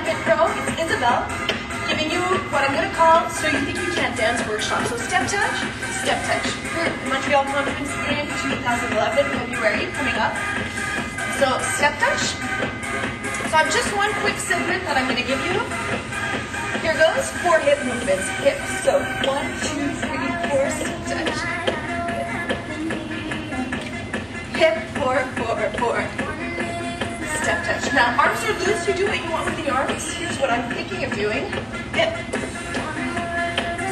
Fit Pro, it's Isabel, giving you what I'm going to call So You Think You Can't Dance workshop. So step touch for Montreal Confidence Game 2011, February, coming up. So step touch. So I have just one quick segment that I'm going to give you. Here goes, 4 hip movements. Hips. So 1, 2, 3, 4, step touch. Hip, 4, 4, 4. Step touch. Now, arms are loose. You do what you want with the arms. Here's what I'm thinking of doing. Hip.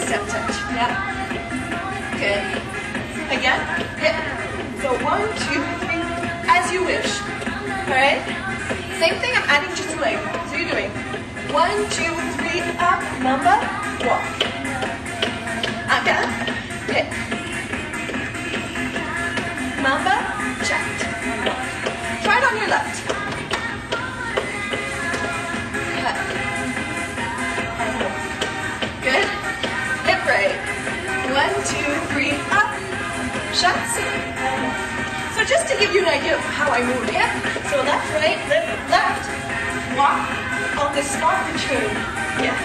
Step touch. Yeah. Good. Again. Hip. So 1, 2, 3. As you wish. Alright? Same thing, I'm adding just a leg. So you're doing 1, 2, 3, up, mamba, walk. Again, hip. Mamba, checked. Try it on your left. Good. Hip right. 1, 2, 3, up. Shuts. So just to give you an idea of how I move, hip. So left, right, left, walk, on the spot, return. Yeah.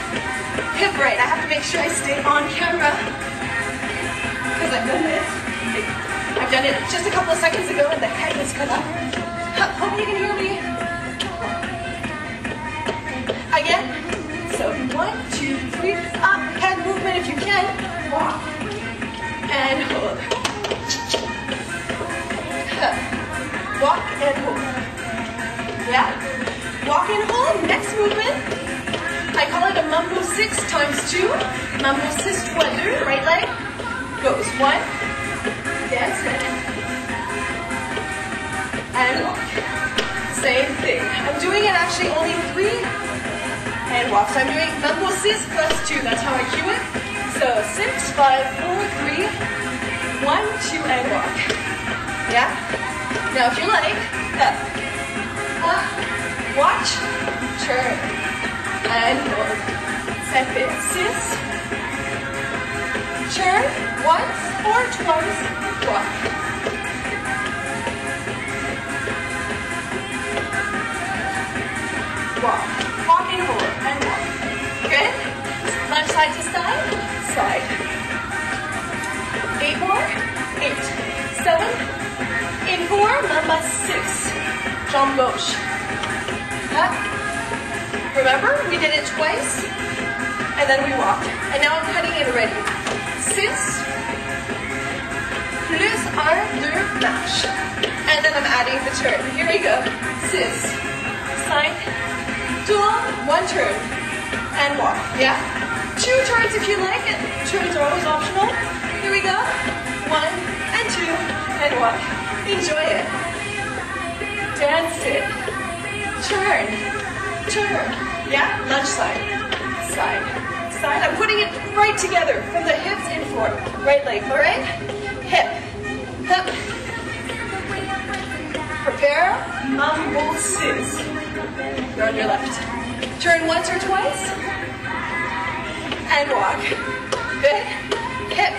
Hip right. I have to make sure I stay on camera because I've done this. I've done it just a couple of seconds ago and the head was cut up. Hope you can hear me. Again. So 1, 2, 3, up, head movement if you can. Walk and hold. Walk and hold. Yeah? Walk and hold. Next movement. I call it a Mambo 6 times 2. Mambo 6 fois 2. Right leg goes 1. Dance it. And walk. Same thing. I'm doing it actually only 3. And walk. So I'm doing Mambo 6 plus 2. That's how I cue it. So 6, 5, 4, 3, 1, 2, and walk. Yeah? Now if you like, watch, turn, and hold. Seven, 6. Turn once or twice, walk. Walk. Walk and hold, and walk. Good? Lunge side to side, side. 8 more. 8, 7, in 4, mamba 6. Jambe gauche. Remember, we did it twice, and then we walked. And now I'm cutting it already. 6, plus 1, 2, marche. And then I'm adding the turn. Here we go. 6, side, tour, 1 turn, and walk. Yeah? 2 turns if you like it. Turns are always optional. Here we go. 1 and 2, and walk. Enjoy it. Dance it. Turn. Turn. Yeah? Lunge side. Side. Side. I'm putting it right together from the hips in forward. Right leg. Alright? Hip. Hip. Prepare. Mambo 6. You're on your left. Turn once or twice. And walk. Good. Hip.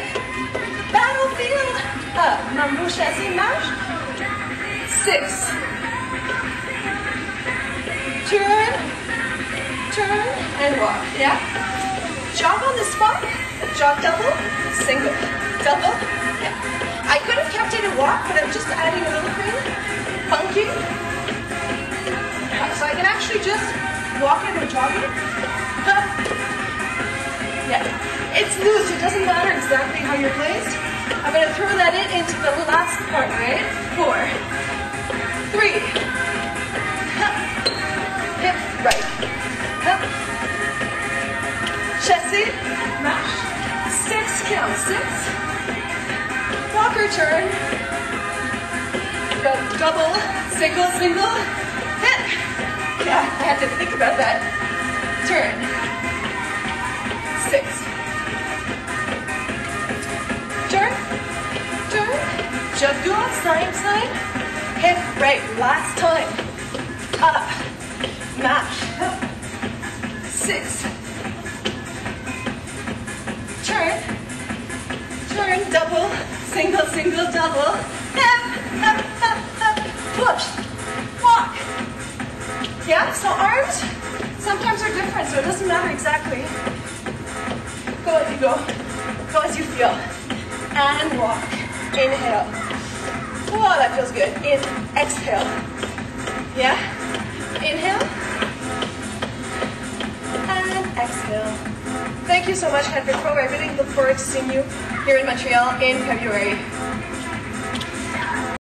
Battlefield. Mambo chassé marche. 6. Turn, turn, and walk. Yeah? Jog on the spot. Jog double, single. Double. Yeah. I could have kept it a walk, but I'm just adding a little thing. Funky. So I can actually just walk it or jog it. Yeah. It's loose. It doesn't matter exactly how you're placed. I'm going to throw that into the last part, right? 4, 3, hip, right, hip, chassé, marche, 6, count, 6, walker turn, double, single, single, hip, yeah, I had to think about that, turn, 6, turn, turn, just go on side, hip, right, last time, up, mash, 6, turn, turn, double, single, single, double, hip, up, up, up, push, walk. Yeah, so arms Sometimes they're different, so it doesn't matter exactly. Go as you go. Go as you feel. And walk. Inhale. Whoa, that feels good. Exhale. Yeah? Inhale. And exhale. Thank you so much, Hedvig Pro. I really look forward to seeing you here in Montreal in February.